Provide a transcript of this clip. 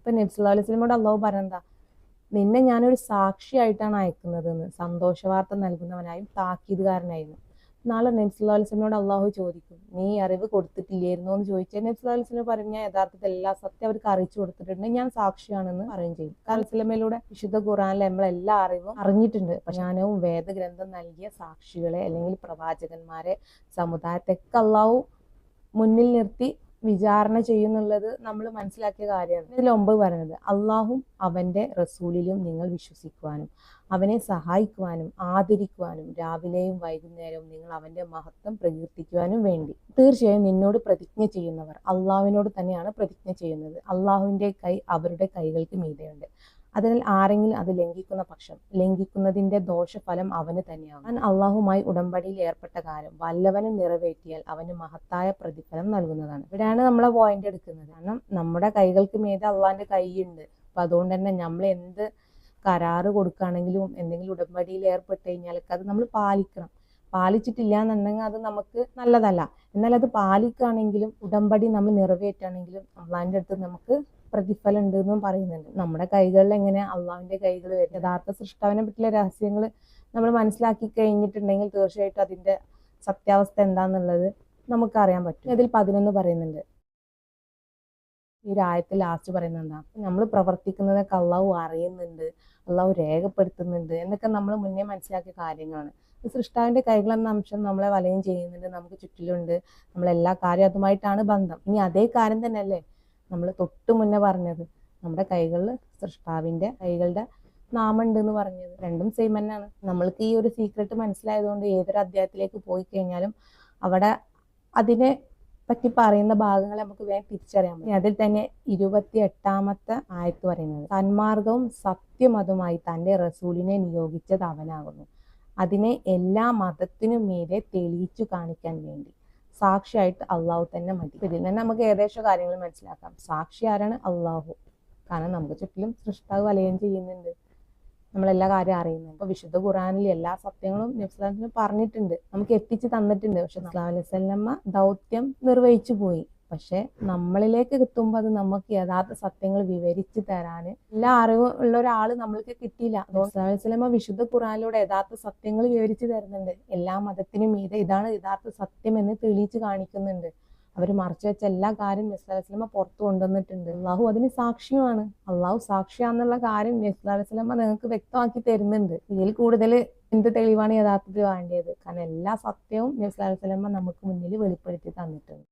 ഇപ്പൊ നബി സല്ലല്ലാഹു അലൈഹി വസല്ലമയോട് അള്ളാഹു പറഞ്ഞെന്താ, നിന്നെ ഞാനൊരു സാക്ഷിയായിട്ടാണ് അയക്കുന്നത്, സന്തോഷവാർത്ത നൽകുന്നവനായും താക്കീതുകാരനായിരുന്നു. നാളെ നബി സല്ലല്ലാഹു അലൈഹി വസല്ലമയോട് അള്ളാഹു ചോദിക്കും, നീ അറിവ് കൊടുത്തിട്ടില്ലായിരുന്നോ എന്ന് ചോദിച്ചാൽ നബി സല്ലല്ലാഹു അലൈഹി വസല്ലം പറഞ്ഞ യഥാർത്ഥത്തിൽ എല്ലാ സത്യം അവർക്ക് അറിയിച്ചു കൊടുത്തിട്ടുണ്ട്, ഞാൻ സാക്ഷിയാണെന്ന് പറയുകയും ചെയ്യും. കാരണം വസല്ലമയിലൂടെ വിശുദ്ധ ഖുർആനിലെ നമ്മളെല്ലാ അറിവും അറിഞ്ഞിട്ടുണ്ട്. ജ്ഞാനവും വേദഗ്രന്ഥം നൽകിയ സാക്ഷികളെ അല്ലെങ്കിൽ പ്രവാചകന്മാരെ, സമുദായത്തെയൊക്കെ അള്ളാഹു മുന്നിൽ നിർത്തി വിചാരണ ചെയ്യുന്നുള്ളത് നമ്മൾ മനസ്സിലാക്കിയ കാര്യമാണ്. ഇതിൽ 9 പറയുന്നത്, അള്ളാഹും അവന്റെ റസൂലിലും നിങ്ങൾ വിശ്വസിക്കുവാനും അവനെ സഹായിക്കുവാനും ആദരിക്കുവാനും രാവിലെയും വൈകുന്നേരവും നിങ്ങൾ അവന്റെ മഹത്വം പ്രകീർത്തിക്കുവാനും വേണ്ടി. തീർച്ചയായും നിന്നോട് പ്രതിജ്ഞ ചെയ്യുന്നവർ അള്ളാഹുവിനോട് തന്നെയാണ് പ്രതിജ്ഞ ചെയ്യുന്നത്. അള്ളാഹുവിന്റെ കൈ അവരുടെ കൈകൾക്ക് മീതെയുണ്ട്. അതിനാൽ ആരെങ്കിലും അത് ലംഘിക്കുന്ന പക്ഷം ലംഘിക്കുന്നതിന്റെ ദോഷഫലം അവന് തന്നെയാവും. അവൻ അള്ളാഹുമായി ഉടമ്പടിയിൽ ഏർപ്പെട്ട കാര്യം വല്ലവനും നിറവേറ്റിയാൽ അവന് മഹത്തായ പ്രതിഫലം നൽകുന്നതാണ്. ഇവിടെയാണ് നമ്മളെ പോയിന്റ് എടുക്കുന്നത്. കാരണം നമ്മുടെ കൈകൾക്ക് മീതെ അള്ളാഹിന്റെ കൈയുണ്ട്. അപ്പൊ അതുകൊണ്ട് തന്നെ നമ്മൾ എന്ത് കരാറ് കൊടുക്കുകയാണെങ്കിലും എന്തെങ്കിലും ഉടമ്പടിയിൽ ഏർപ്പെട്ട് കഴിഞ്ഞാൽ അത് നമ്മൾ പാലിക്കണം. പാലിച്ചിട്ടില്ല എന്നുണ്ടെങ്കിൽ അത് നമുക്ക് നല്ലതല്ല. എന്നാൽ അത് പാലിക്കുകയാണെങ്കിലും ഉടമ്പടി നമ്മൾ നിറവേറ്റുകയാണെങ്കിലും അള്ളാഹിന്റെ അടുത്ത് നമുക്ക് പ്രതിഫലം ഉണ്ട് എന്നും പറയുന്നുണ്ട്. നമ്മുടെ കൈകളിൽ എങ്ങനെ അള്ളാഹുവിന്റെ കൈകൾ വരും? യഥാർത്ഥ സൃഷ്ടാവിനെ പറ്റിയുള്ള രഹസ്യങ്ങൾ നമ്മൾ മനസ്സിലാക്കി കഴിഞ്ഞിട്ടുണ്ടെങ്കിൽ തീർച്ചയായിട്ടും അതിന്റെ സത്യാവസ്ഥ എന്താന്നുള്ളത് നമുക്ക് അറിയാൻ പറ്റും. അതിൽ 11 പറയുന്നുണ്ട്. ഈ ആയത്തിൽ ലാസ്റ്റ് പറയുന്നത് എന്താ, നമ്മൾ പ്രവർത്തിക്കുന്നതൊക്കെ അള്ളാഹു അറിയുന്നുണ്ട്, അള്ളാഹു രേഖപ്പെടുത്തുന്നുണ്ട് എന്നൊക്കെ നമ്മൾ മുന്നേ മനസ്സിലാക്കിയ കാര്യങ്ങളാണ്. സൃഷ്ടാവിന്റെ കൈകൾ എന്ന അംശം നമ്മളെ വലയം ചെയ്യുന്നുണ്ട്, നമുക്ക് ചുറ്റിലുണ്ട്, നമ്മളെല്ലാ കാര്യം അതുമായിട്ടാണ് ബന്ധം. ഇനി അതേ കാര്യം തന്നെയല്ലേ നമ്മൾ തൊട്ട് മുന്നേ പറഞ്ഞത്, നമ്മുടെ കൈകളിൽ സൃഷ്ടാവിന്റെ കൈകളുടെ നാമുണ്ട് എന്ന് പറഞ്ഞത്. രണ്ടും സെയിം തന്നെയാണ്. നമ്മൾക്ക് ഈ ഒരു സീക്രട്ട് മനസ്സിലായതുകൊണ്ട് ഏതൊരു അധ്യായത്തിലേക്ക് പോയി കഴിഞ്ഞാലും അവിടെ അതിനെ പറ്റി പറയുന്ന ഭാഗങ്ങൾ നമുക്ക് വേഗം തിരിച്ചറിയാൻ പറ്റും. അതിൽ തന്നെ 28-ാമത്തെ ആയത്ത് പറയുന്നത്, സന്മാർഗവും സത്യമതുമായി തന്റെ റസൂലിനെ നിയോഗിച്ചത് അവനാകുന്നു, അതിനെ എല്ലാ മതത്തിനും മീതെ തെളിയിച്ചു കാണിക്കാൻ വേണ്ടി. സാക്ഷിയായിട്ട് അള്ളാഹു തന്നെ മതി. ഇതിൽ തന്നെ നമുക്ക് ഏകദേശം കാര്യങ്ങൾ മനസ്സിലാക്കാം. സാക്ഷി ആരാണ്? അള്ളാഹു. കാരണം നമുക്ക് ചുറ്റിലും സൃഷ്ടാവ് വലയം ചെയ്യുന്നുണ്ട്, നമ്മളെല്ലാ കാര്യം അറിയുന്നുണ്ട്. അപ്പൊ വിശുദ്ധ ഖുർആനിൽ എല്ലാ സത്യങ്ങളും നബി സല്ലല്ലാഹു അലൈഹി വസല്ലം പറഞ്ഞിട്ടുണ്ട്, നമുക്ക് എത്തിച്ചു തന്നിട്ടുണ്ട്. പക്ഷെ സല്ലല്ലാഹു അലൈഹി വസല്ലമ ദൗത്യം നിർവഹിച്ചു പോയി. പക്ഷെ നമ്മളിലേക്ക് എത്തുമ്പോൾ അത് നമുക്ക് യഥാർത്ഥ സത്യങ്ങൾ വിവരിച്ചു തരാൻ എല്ലാ അറിവും ഉള്ള ഒരാള് നമ്മൾക്ക് കിട്ടിയില്ല. സല്ലല്ലാഹു അലൈഹി വസല്ലമ വിശുദ്ധ ഖുർആനിലൂടെ യഥാർത്ഥ സത്യങ്ങൾ വിവരിച്ചു തരുന്നുണ്ട്. എല്ലാ മതത്തിനും മീതെ ഇതാണ് യഥാർത്ഥ സത്യം എന്ന് തെളിയിച്ച് കാണിക്കുന്നുണ്ട്. അവർ മറച്ചു വെച്ച എല്ലാ കാര്യം നബി സല്ലല്ലാഹു അലൈഹി വസല്ലമ പുറത്തു കൊണ്ടുവന്നിട്ടുണ്ട്. അള്ളാഹു അതിന് സാക്ഷിയുമാണ്. അള്ളാഹു സാക്ഷിയാന്നുള്ള കാര്യം നബി സല്ലല്ലാഹു അലൈഹി വസല്ലമ നിങ്ങൾക്ക് വ്യക്തമാക്കി തരുന്നുണ്ട്. ഇതിൽ കൂടുതൽ എന്ത് തെളിവാണ് യഥാർത്ഥത്തിൽ വേണ്ടത്? കാരണം എല്ലാ സത്യവും നബി സല്ലല്ലാഹു അലൈഹി വസല്ലമ നമുക്ക് മുന്നിൽ വെളിപ്പെടുത്തി തന്നിട്ടുണ്ട്.